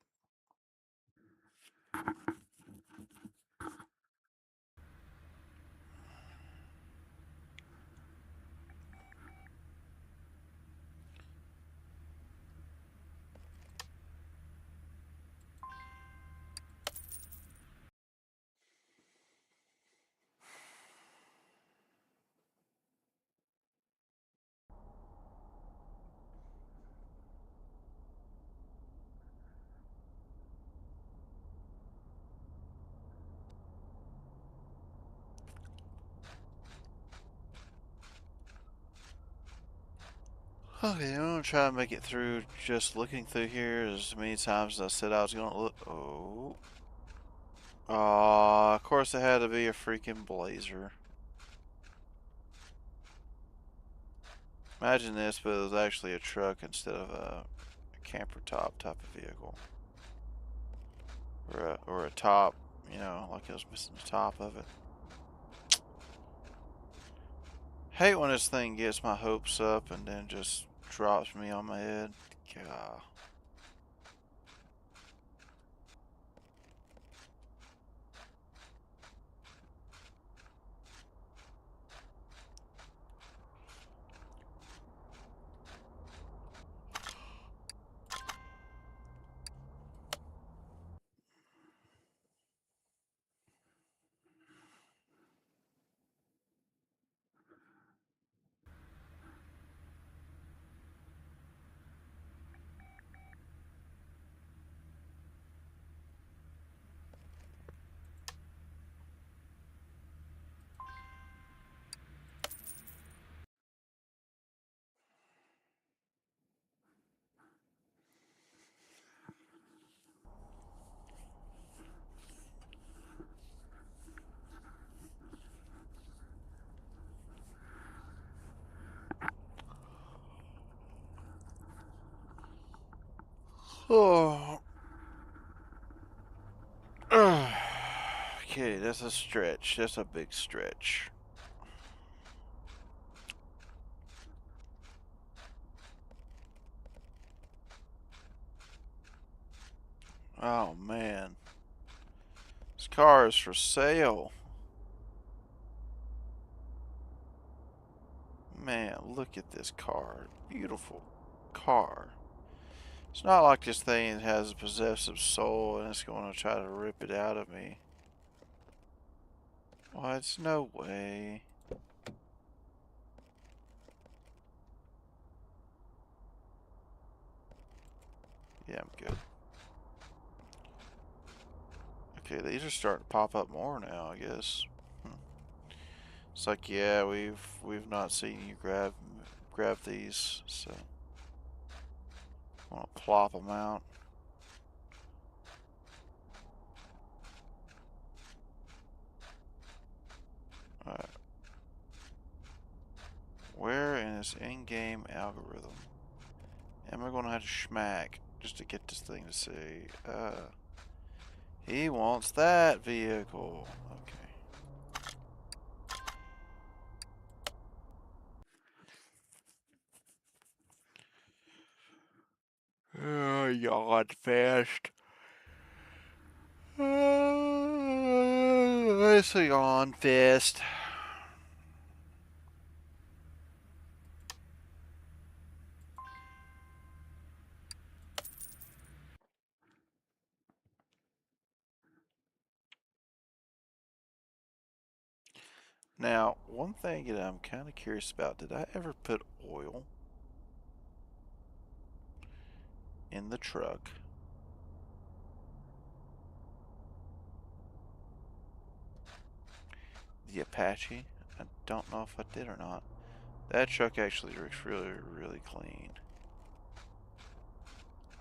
Okay, I'm gonna try to make it through just looking through here as many times as I said I was gonna look. Oh. Aw, of course it had to be a freaking blazer. Imagine this, but it was actually a truck instead of a camper top type of vehicle. Or a top, you know, like it was missing the top of it. Hate when this thing gets my hopes up and then just drops me on my head. God. Oh. Okay, that's a stretch. That's a big stretch. Oh man. This car is for sale. Man, look at this car. Beautiful car. It's not like this thing has a possessive soul and it's going to try to rip it out of me. Well, it's no way. Yeah, I'm good. Okay, these are starting to pop up more now, I guess. It's like, yeah, we've not seen you grab these, so I'm gonna plop them out. Alright. Where in this in-game algorithm am I gonna have to schmack just to get this thing to say, he wants that vehicle. Okay. Oh, yawn fast. It's a yawn fest. Now, one thing that I'm kind of curious about, did I ever put oil in the truck? The Apache? I don't know if I did or not. That truck actually looks really, really clean.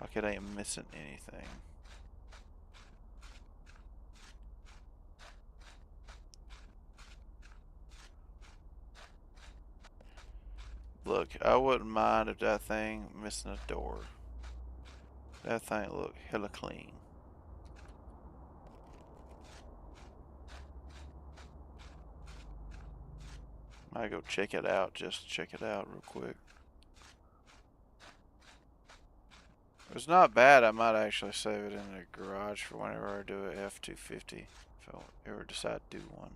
Like it ain't missing anything. Look, I wouldn't mind if that thing missing a door. That thing look hella clean. Might go check it out, just check it out real quick. If it's not bad, I might actually save it in the garage for whenever I do a F-250. If I ever decide to do one.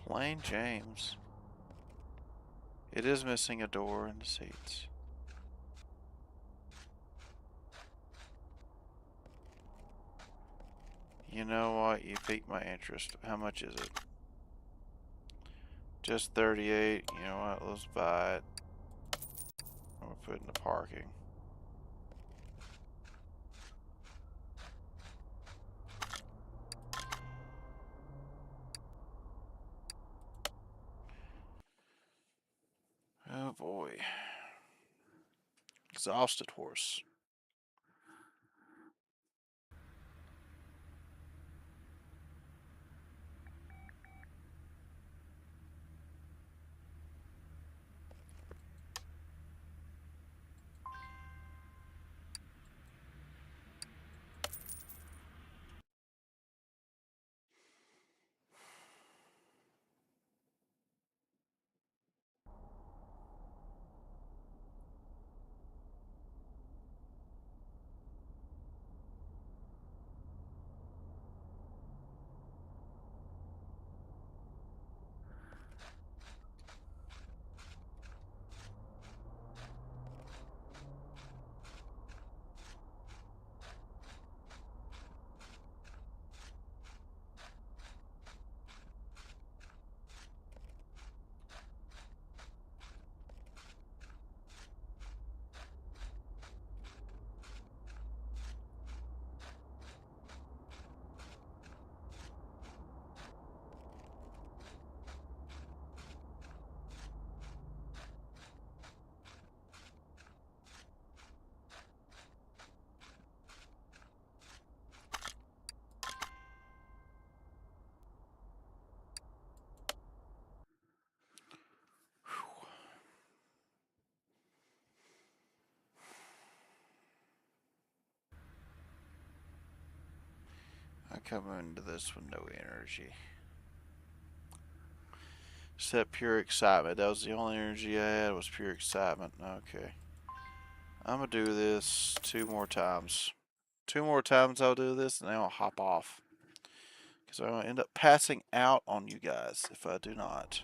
Plain James. It is missing a door in the seats. You know what? You piqued my interest. How much is it? Just 38. You know what? Let's buy it. I'm gonna put it in the parking. Exhausted horse. I come into this with no energy. Except pure excitement. That was the only energy I had, was pure excitement. Okay. I'm going to do this 2 more times. 2 more times I'll do this, and then I'll hop off. Because I'm going to end up passing out on you guys if I do not.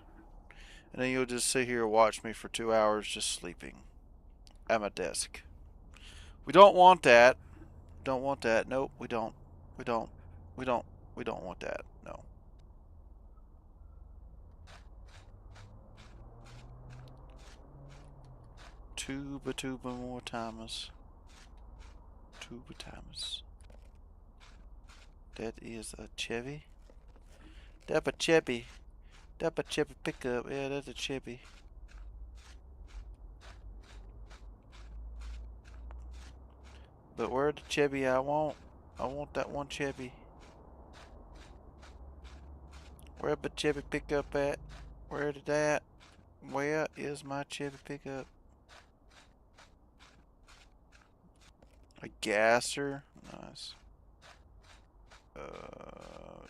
And then you'll just sit here and watch me for 2 hours just sleeping at my desk. We don't want that. Don't want that. Nope, we don't. We don't. We don't. We don't want that. No. Tuba more timers. Tuba timers. That is a Chevy. That's a Chevy. That's a Chevy pickup. Yeah, that's a Chevy. But where the Chevy I want? I want that one Chevy. Where the Chevy pickup at? Where did that? Where is my Chevy pickup? A gasser. Nice.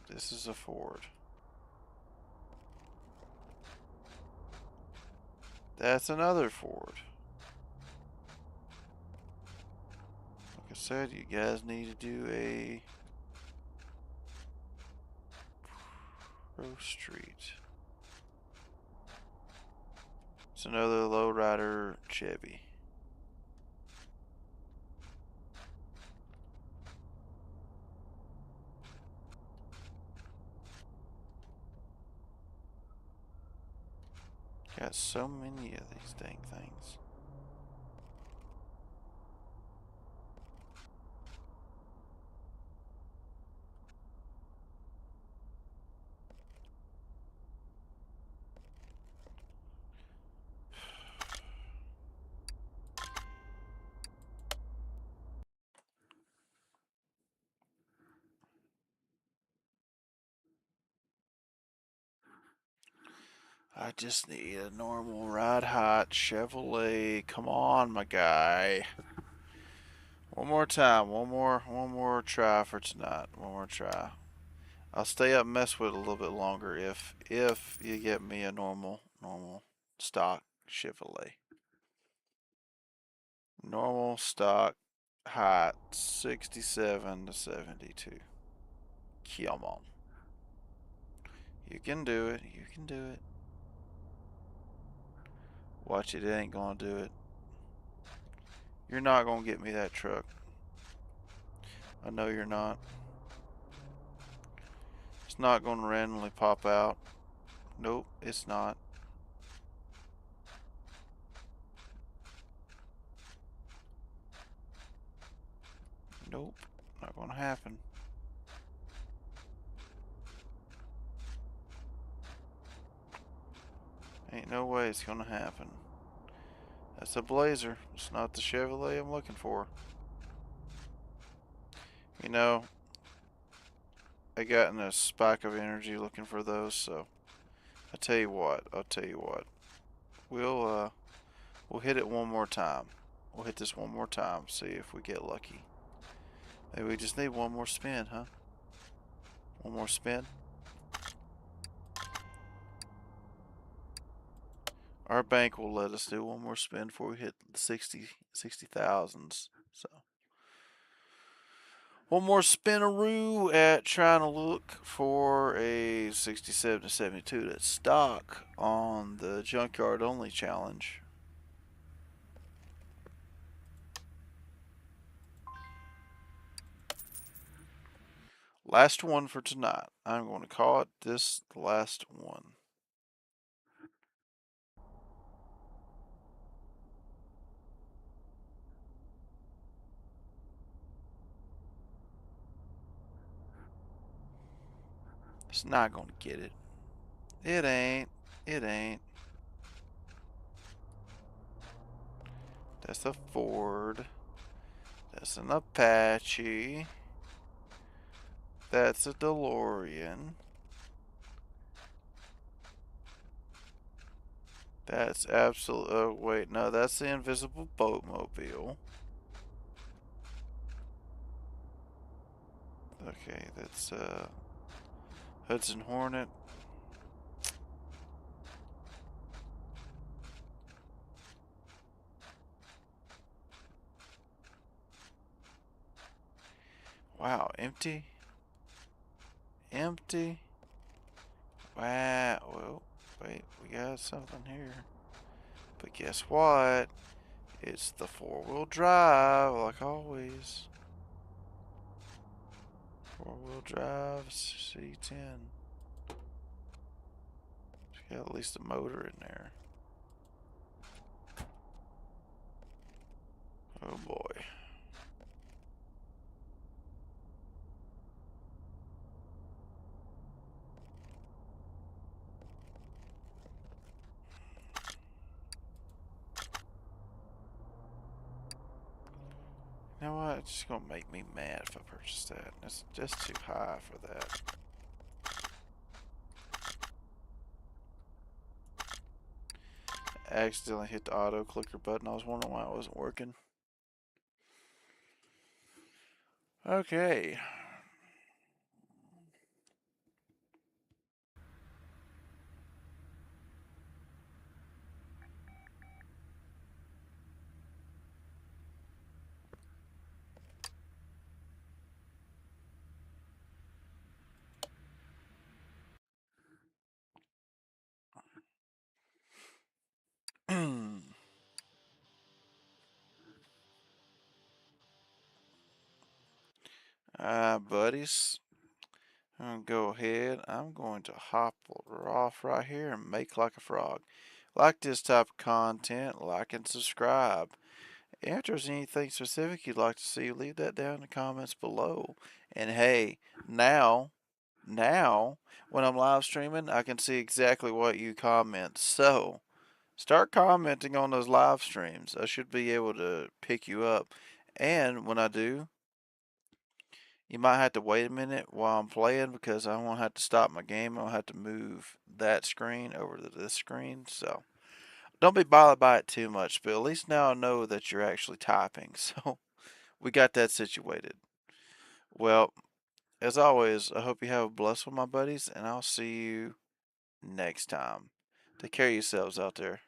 This is a Ford. That's another Ford. Like I said, you guys need to do a Pro Street. It's another lowrider Chevy. Got so many of these dang things. I just need a normal ride hot Chevrolet. Come on, my guy. One more time. One more try for tonight. One more try. I'll stay up and mess with it a little bit longer if you get me a normal stock Chevrolet. Normal stock height 67 to 72. Come on. You can do it. You can do it. Watch it. It ain't gonna do it. You're not gonna get me that truck. I know you're not. It's not gonna randomly pop out. Nope, it's not. Nope, not gonna happen. Ain't no way it's gonna happen. That's a Blazer. It's not the Chevrolet I'm looking for. You know, I got in a spike of energy looking for those, so I'll tell you what. We'll hit it one more time. We'll hit this one more time, see if we get lucky. Maybe we just need one more spin, huh? One more spin. Our bank will let us do one more spin before we hit 60,000s. So one more spinaroo at trying to look for a 67 to 72 that's stock on the junkyard only challenge. Last one for tonight. I'm going to call it this last one. It's not going to get it. It ain't. It ain't. That's a Ford. That's an Apache. That's a DeLorean. That's absolute. Oh, wait, no, that's the invisible boatmobile. Okay, that's Hudson Hornet. Wow, empty. Empty. Wow. Well, wait, we got something here. But guess what? It's the four-wheel drive, like always. Four-wheel drive C10. It's got at least a motor in there. Oh boy. You know what? It's just gonna make me mad if I purchase that. It's just too high for that. I accidentally hit the auto clicker button. I was wondering why it wasn't working. Okay. Buddies. I'm going to go ahead. I'm going to hop off right here and make like a frog. Like this type of content, like and subscribe. If there's anything specific you'd like to see, leave that down in the comments below. And hey, now, when I'm live streaming, I can see exactly what you comment. So, start commenting on those live streams. I should be able to pick you up. And when I do, you might have to wait a minute while I'm playing because I won't have to stop my game. I'll have to move that screen over to this screen. So don't be bothered by it too much, but at least now I know that you're actually typing. So we got that situated. Well, as always, I hope you have a blessed one, my buddies, and I'll see you next time. Take care of yourselves out there.